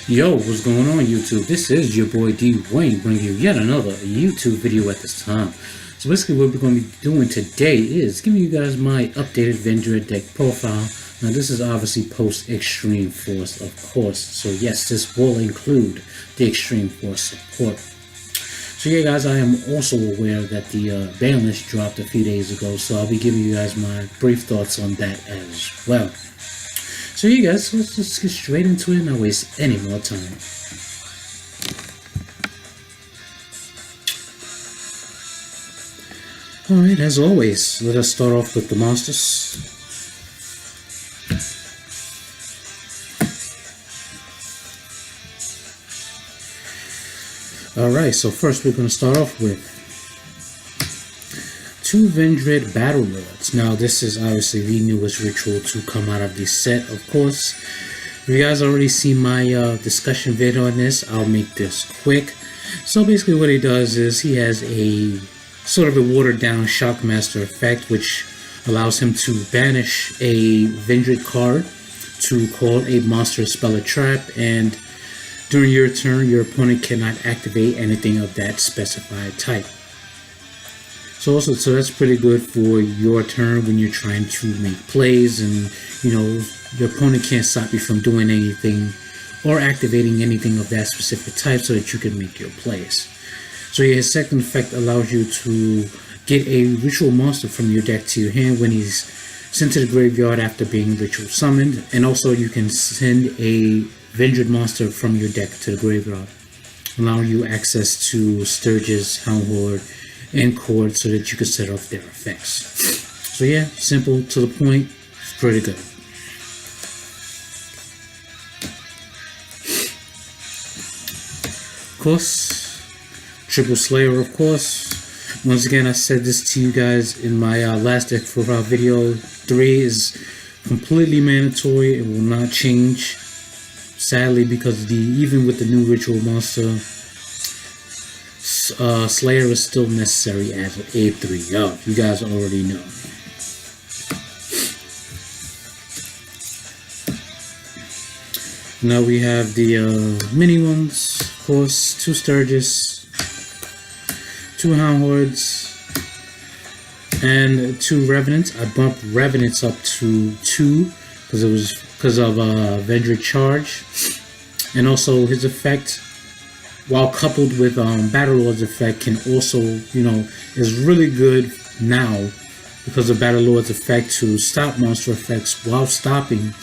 Yo, what's going on YouTube? This is your boy D Wayne bringing you yet another YouTube video at this time. So basically what we're going to be doing today is giving you guys my updated vendread deck profile. Now this is obviously post Extreme Force, of course. So yes, this will include the Extreme Force support. So yeah guys, I am also aware that the banlist dropped a few days ago, so I'll be giving you guys my brief thoughts on that as well. So you guys, let's just get straight into it and not waste any more time. Alright, as always, let us start off with the monsters. Alright, so first we're going to start off with two vendread battle lords. Now this is obviously the newest ritual to come out of the set, of course. If you guys already seen my discussion video on this, I'll make this quick. So basically what he does is he has a sort of a watered down Shockmaster effect, which allows him to banish a vendread card to call a monster, spell, or trap, and during your turn your opponent cannot activate anything of that specified type. So that's pretty good for your turn when you're trying to make plays and your opponent can't stop you from doing anything or activating anything of that specific type so that you can make your plays. So his second effect allows you to get a ritual monster from your deck to your hand when he's sent to the graveyard after being ritual summoned, and also you can send a vendread monster from your deck to the graveyard, allowing you access to Sturges, Houndhorde, and Cord so that you can set off their effects. So yeah, simple, to the point, it's pretty good. Of course, Triple Slayer, of course. Once again, I said this to you guys in my last deck profile video. 3 is completely mandatory, it will not change. Sadly, because even with the new ritual monster, Slayer is still necessary as a 3-up. You guys already know. Now we have the mini ones, of course, 2 Sturges, 2 Houndhordes, and 2 Revenants. I bumped Revenants up to 2 because of vendread charge, and also his effect, while coupled with Battle Lord's effect, can also, is really good now because of Battle Lord's effect to stop monster effects while stopping,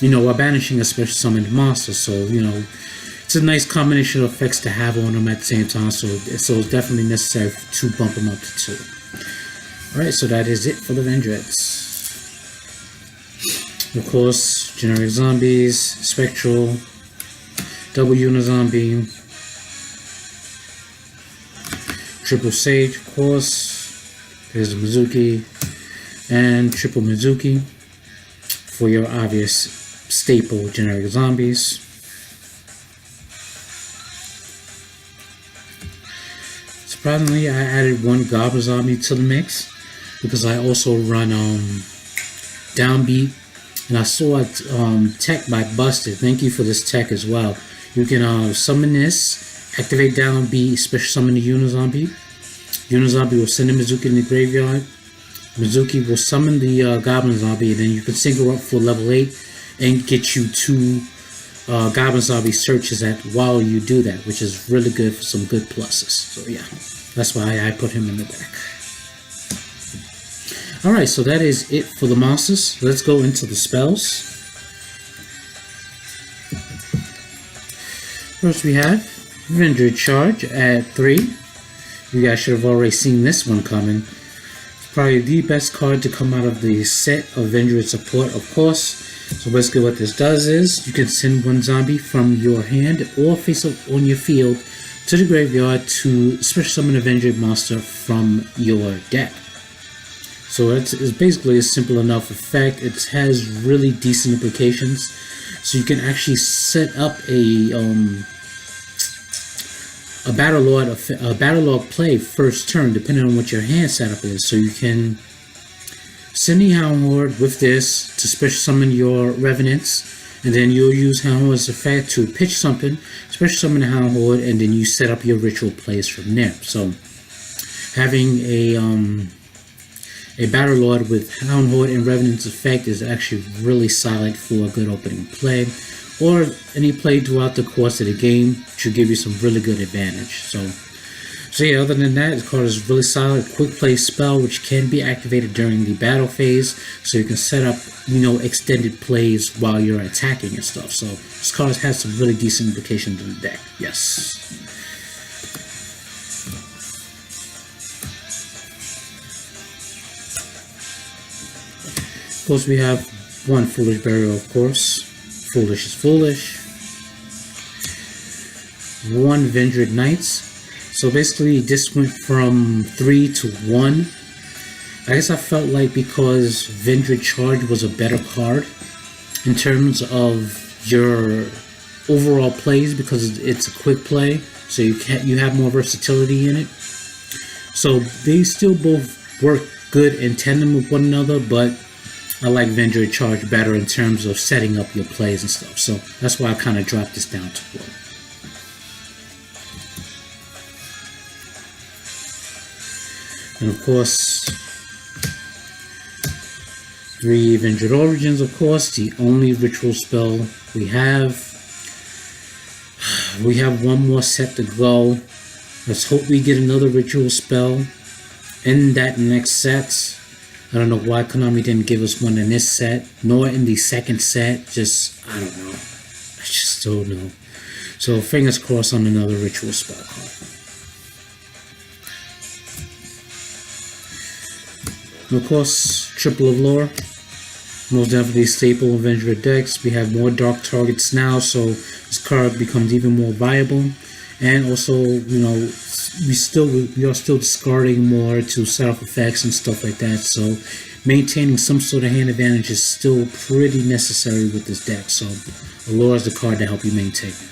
while banishing a special summoned monster. So, it's a nice combination of effects to have on them at the same time. So it's definitely necessary to bump them up to 2. Alright, so that is it for the vendreads. Of course, generic zombies, spectral, double unizombie, triple sage, of course. There's a Mizuki and triple Mizuki for your obvious staple generic zombies. Surprisingly, I added 1 goblin zombie to the mix because I also run downbeat, and I saw a tech by Busted. Thank you for this tech as well. You can summon this, activate downbeat, special summon the Unizombie. Unizombie will send a Mizuki in the graveyard. Mizuki will summon the Goblin Zombie, and then you can sync her up for level 8 and get you 2 Goblin Zombie searches while you do that, which is really good for some good pluses. So yeah, that's why I put him in the deck. Alright, so that is it for the monsters. Let's go into the spells. First we have Vendread Charge at 3. You guys should have already seen this one coming. It's probably the best card to come out of the set of Vendread support, of course. So basically what this does is you can send 1 zombie from your hand or face up on your field to the graveyard to special summon a vendread monster from your deck. So it's basically a simple enough effect. It has really decent implications. So you can actually set up a Battle Lord play first turn, depending on what your hand setup is. So you can send the Houndhorde with this to special summon your Revenants, And then you'll use Hound Horde as a effect to pitch something, special summon the Hound Horde, and then you set up your ritual plays from there. So having a Battle Lord with Hound Horde and Revenant's effect is actually really solid for a good opening play, or any play throughout the course of the game should give you some really good advantage. So yeah, other than that, this card is really solid. Quick play spell, which can be activated during the battle phase, so you can set up, extended plays while you're attacking and stuff. So this card has some really decent implications in the deck. Yes. Of course, we have one Foolish Burial, of course. Foolish is foolish. One vendread Knights. So basically, this went from 3 to 1. I guess I felt like because vendread Charge was a better card in terms of your overall plays, because it's a quick play, so you have more versatility in it. So they still both work good in tandem with one another, but I like vendread Charge better in terms of setting up your plays and stuff. So that's why I kind of dropped this down to 1. And of course, 3 Vendread Origins, of course, the only ritual spell we have. We have one more set to go. Let's hope we get another ritual spell in that next set. I don't know why Konami didn't give us one in this set, nor in the second set. I don't know. I just don't know. So fingers crossed on another ritual spell card. Of course, Triple of Lore, most definitely a staple in vendread decks. We have more dark targets now, so this card becomes even more viable. And also, we are still discarding more to set off effects and stuff like that. So maintaining some sort of hand advantage is still pretty necessary with this deck. So Allure is the card to help you maintain it.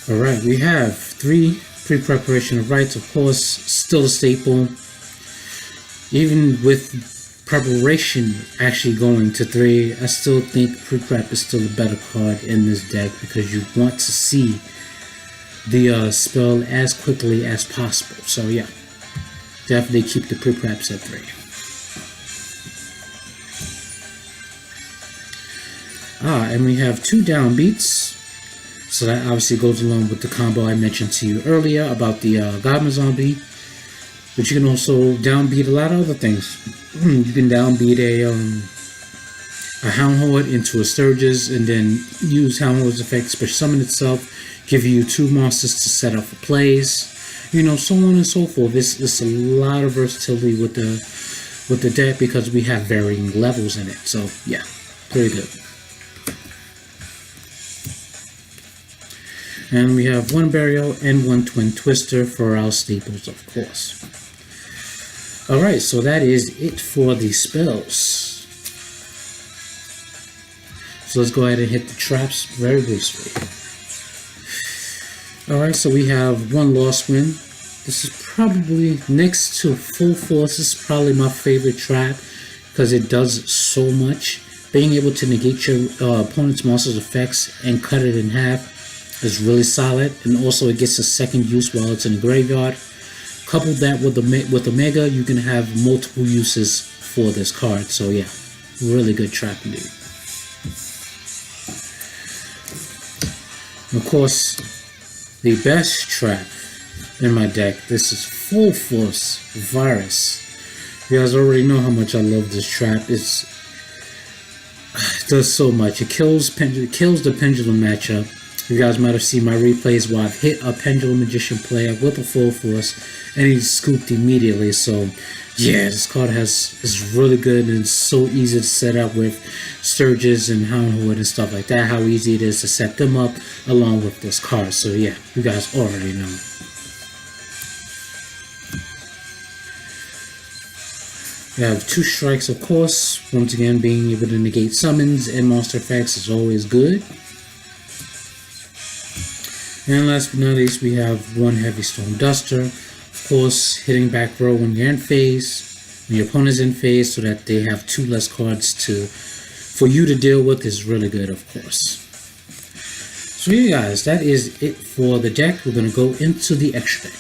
Alright, we have 3 pre-preparation of rites, of course, still a staple. Even with preparation actually going to 3, I still think pre-prep is still a better card in this deck, because you want to see the spell as quickly as possible. So yeah, definitely keep the pre-preps at 3. And we have 2 downbeats. So that obviously goes along with the combo I mentioned to you earlier about the Goblin Zombie. But you can also downbeat a lot of other things. You can downbeat a Hound Horde into a Sturgis, and then use Hound Horde's effect, special summon itself, give you 2 monsters to set up for plays, so on and so forth. There's a lot of versatility with the deck, because we have varying levels in it. So yeah, pretty good. And we have 1 Burial and 1 Twin Twister for our staples, of course. Alright, so that is it for the spells. So let's go ahead and hit the traps very briefly. Alright, so we have 1 Lost Wind. This is probably, next to Full Force, this is probably my favorite trap, because it does so much. Being able to negate your opponent's monster's effects and cut it in half is really solid, and also it gets a second use while it's in the graveyard. Couple that with Omega, you can have multiple uses for this card. So yeah, really good trap indeed. And of course, the best trap in my deck, this is Full Force Virus. You guys already know how much I love this trap. It does so much. It kills the Pendulum matchup. You guys might have seen my replays where I've hit a Pendulum Magician player with a Full Force and he's scooped immediately. So yeah, this card is really good, and it's so easy to set up with Sturgis and Hound Horde and stuff like that. How easy it is to set them up along with this card. So yeah, you guys already know. We have 2 strikes, of course. Once again, being able to negate summons and monster effects is always good. And last but not least, we have 1 Heavy Storm Duster. Of course, hitting back row when you're in phase. when your opponent's in phase, so that they have 2 less cards for you to deal with is really good, of course. So yeah, guys, that is it for the deck. We're gonna go into the extra deck.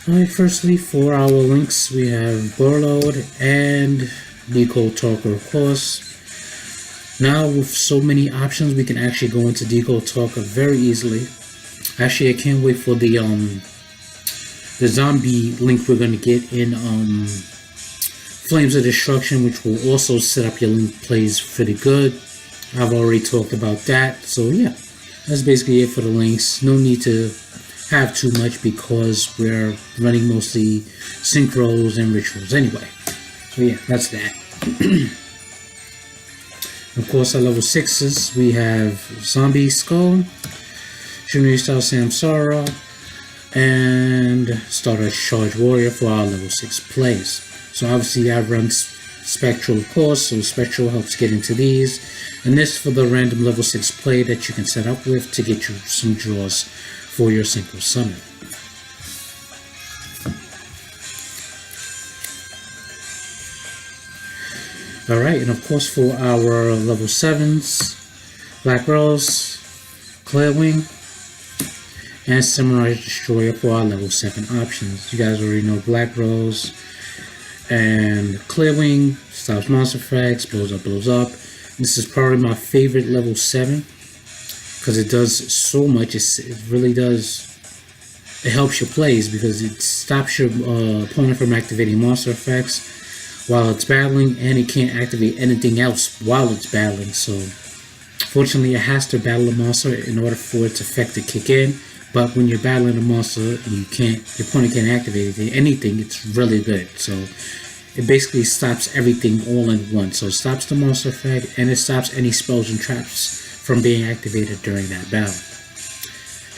Alright, firstly, for our links, we have Burload and Decode Talker, of course. Now, with so many options, we can actually go into Decode Talker very easily. Actually, I can't wait for the zombie link we're gonna get in Flames of Destruction, which will also set up your link plays pretty good. I've already talked about that, so yeah, that's basically it for the links. No need to have too much because we're running mostly synchros and rituals anyway. So yeah, that's that. Of course, our level 6s, we have Zombie Skull, Junior Style Samsara, and Stardust Charge Warrior for our level 6 plays. So obviously I run Spectral, of course, so Spectral helps get into these. And this for the random level 6 play that you can set up with to get you some draws for your Synchro Summon. Alright, and of course for our level 7s, Black Rose, Clearwing, and Samurai Destroyer for our level 7 options. You guys already know Black Rose and Clearwing stops monster effects, blows up. This is probably my favorite level 7 because it does so much. It really does. It helps your plays because it stops your opponent from activating monster effects while it's battling, and it can't activate anything else while it's battling. So fortunately, it has to battle a monster in order for its effect to kick in. But when you're battling a monster and your opponent can't activate anything, it's really good. So it basically stops everything all in one. So it stops the monster effect, and it stops any spells and traps from being activated during that battle.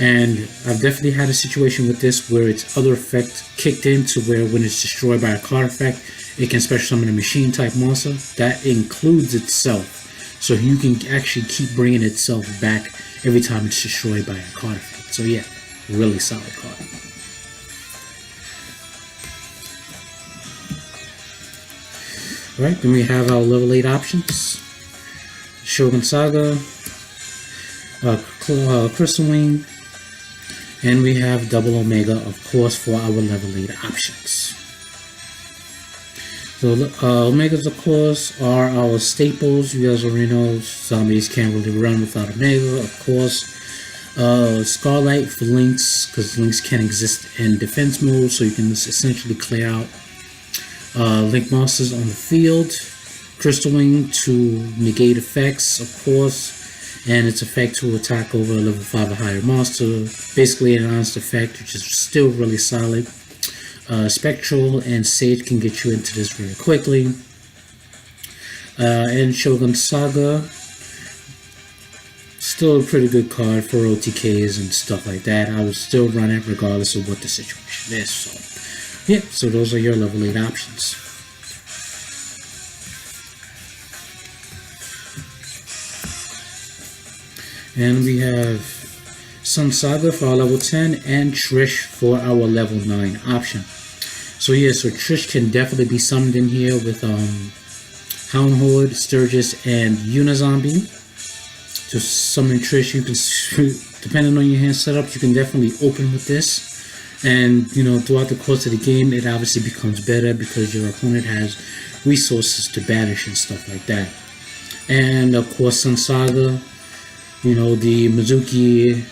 And I've definitely had a situation with this where its other effect kicked in to where when it's destroyed by a card effect, it can special summon a machine type monster. That includes itself. So you can actually keep bringing itself back every time it's destroyed by a card effect. So yeah, really solid card. Alright, then we have our level 8 options. Shogun Saga, Crystal Wing, and we have Double Omega, of course, for our level 8 options. So Omegas, of course, are our staples. You guys already know zombies can't really run without Omega, of course. Scarlight for links, because links can exist in defense mode, so you can essentially clear out link monsters on the field. Crystal Wing to negate effects, of course, and its effect to attack over a level 5 or higher monster. Basically an honest effect, which is still really solid. Spectral and Sage can get you into this very quickly. And Shogun Saga, still a pretty good card for OTKs and stuff like that. I would still run it regardless of what the situation is. So yeah, so those are your level 8 options. And we have Sun Saga for our level 10 and Trish for our level 9 option. So yeah, so Trish can definitely be summoned in here with Hound Horde, Sturgis, and Unizombie. To summon Trish, you can, depending on your hand setup, you can definitely open with this. And, you know, throughout the course of the game, it obviously becomes better because your opponent has resources to banish and stuff like that. And, of course, Sun Saga, you know, the Mizuki,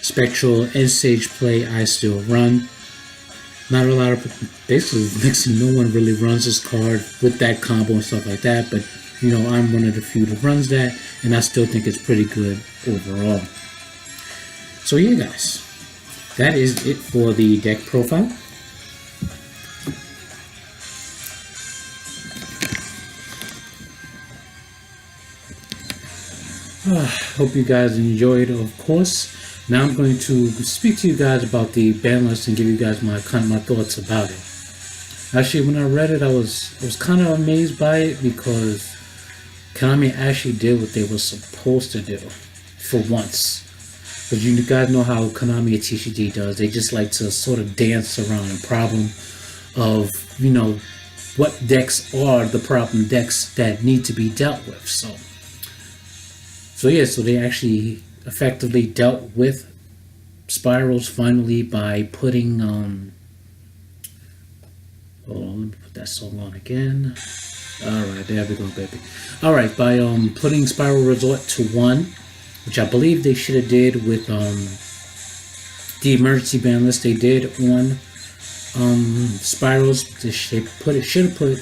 Spectral, and Sage play I still run. Not a lot of, basically, no one really runs this card with that combo and stuff like that, but, you know, I'm one of the few that runs that, and I still think it's pretty good overall. So yeah, guys, that is it for the deck profile. Hope you guys enjoyed, of course. Now I'm going to speak to you guys about the ban list and give you guys my thoughts about it. Actually, when I read it, I was kind of amazed by it because Konami actually did what they were supposed to do for once. Because you guys know how Konami and TCG does. They just like to sort of dance around a problem of, what decks are the problem decks that need to be dealt with. So they actually effectively dealt with spirals finally by putting hold on, let me put that song on again. Alright, there we go, baby. Alright, by putting Spiral Resort to 1, which I believe they should have did with the emergency ban list they did on spirals. They should have put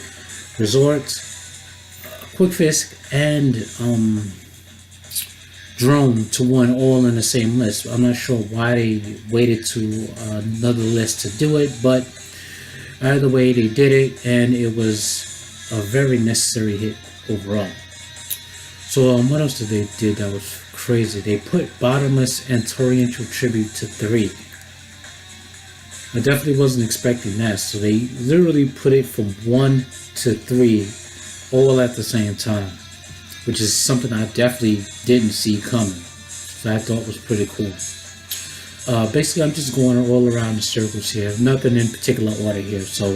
Resort, Quick Fisk, and Drone to 1 all in the same list. I'm not sure why they waited to another list to do it, but either way they did it, and it was a very necessary hit overall. So what else did they do that was crazy? They put Bottomless and Torrential Tribute to 3. I definitely wasn't expecting that, so they literally put it from 1 to 3 all at the same time, which is something I definitely didn't see coming. So I thought was pretty cool. Basically, I'm just going all around the circles here. Nothing in particular order here. So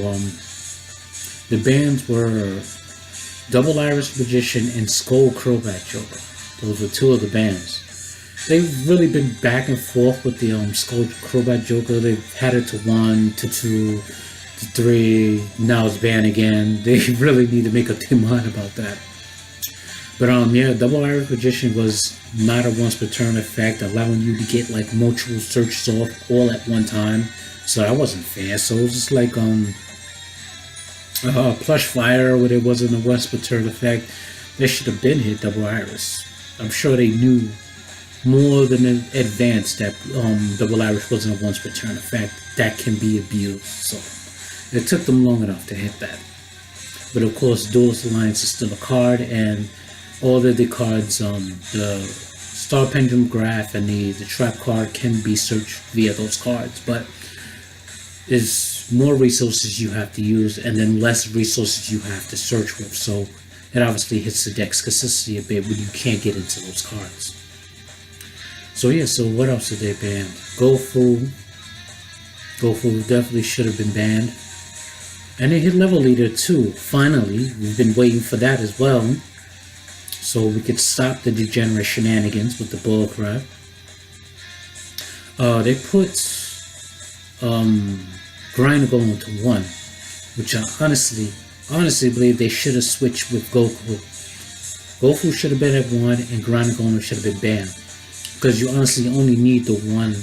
the bands were Double Iris Magician and Skull Crobat Joker. Those were 2 of the bands. They've really been back and forth with the Skull Crobat Joker. They've had it to 1, to 2, to 3. Now it's banned again. They really need to make up their mind about that. But yeah, Double Iris Magician was not a once per turn effect, allowing you to get like multiple searches off all at one time. So that wasn't fair. So it was just like Plush Fire, where there wasn't a once per turn effect. They should have been hit Double Iris. I'm sure they knew more than in advance that Double Iris wasn't a once per turn effect that can be abused. So it took them long enough to hit that. But of course, Duelist Alliance is still a card, and all of the cards, the Star Pendulum Graph and the Trap card can be searched via those cards, but there's more resources you have to use and then less resources you have to search with, so it obviously hits the deck's consistency a bit when you can't get into those cards. So yeah, so what else did they ban? GoFu definitely should have been banned. And they hit Level Leader too, finally. We've been waiting for that as well, so we could stop the degenerate shenanigans with the bullcrap. They put Grind Golem to 1, which I honestly believe they should have switched with Goku. Goku should have been at 1 and Grind Golem should have been banned, because you honestly only need the 1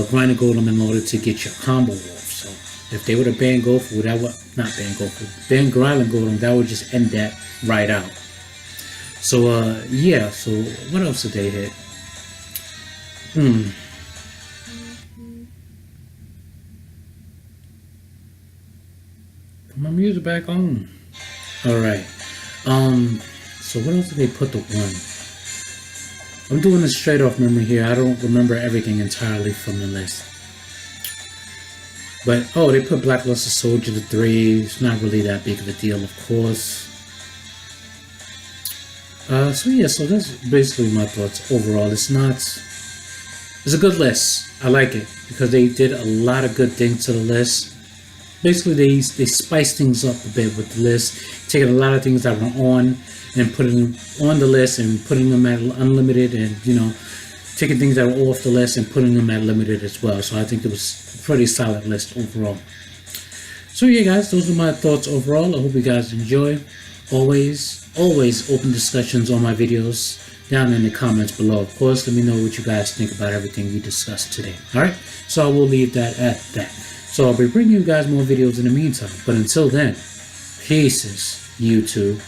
Grind Golem in order to get your combo off. So if they would have banned Goku, that would not ban Goku, ban Grind Golem, that would just end that right out. So yeah, so what else did they hit? Put my music back on. Alright. So what else did they put to 1? I'm doing this straight off memory here. I don't remember everything entirely from the list. But they put Blackluster Soldier to 3. It's not really that big of a deal, of course. So yeah, so that's basically my thoughts overall. It's a good list. I like it because they did a lot of good things to the list. Basically, they spiced things up a bit with the list, taking a lot of things that were on and putting them on the list and putting them at unlimited, and taking things that were off the list and putting them at limited as well. So I think it was a pretty solid list overall. So yeah, guys, those are my thoughts overall. I hope you guys enjoy. Always open discussions on my videos down in the comments below. Of course, let me know what you guys think about everything we discussed today. Alright, so I will leave that at that. So I'll be bringing you guys more videos in the meantime. But until then, peace, YouTube.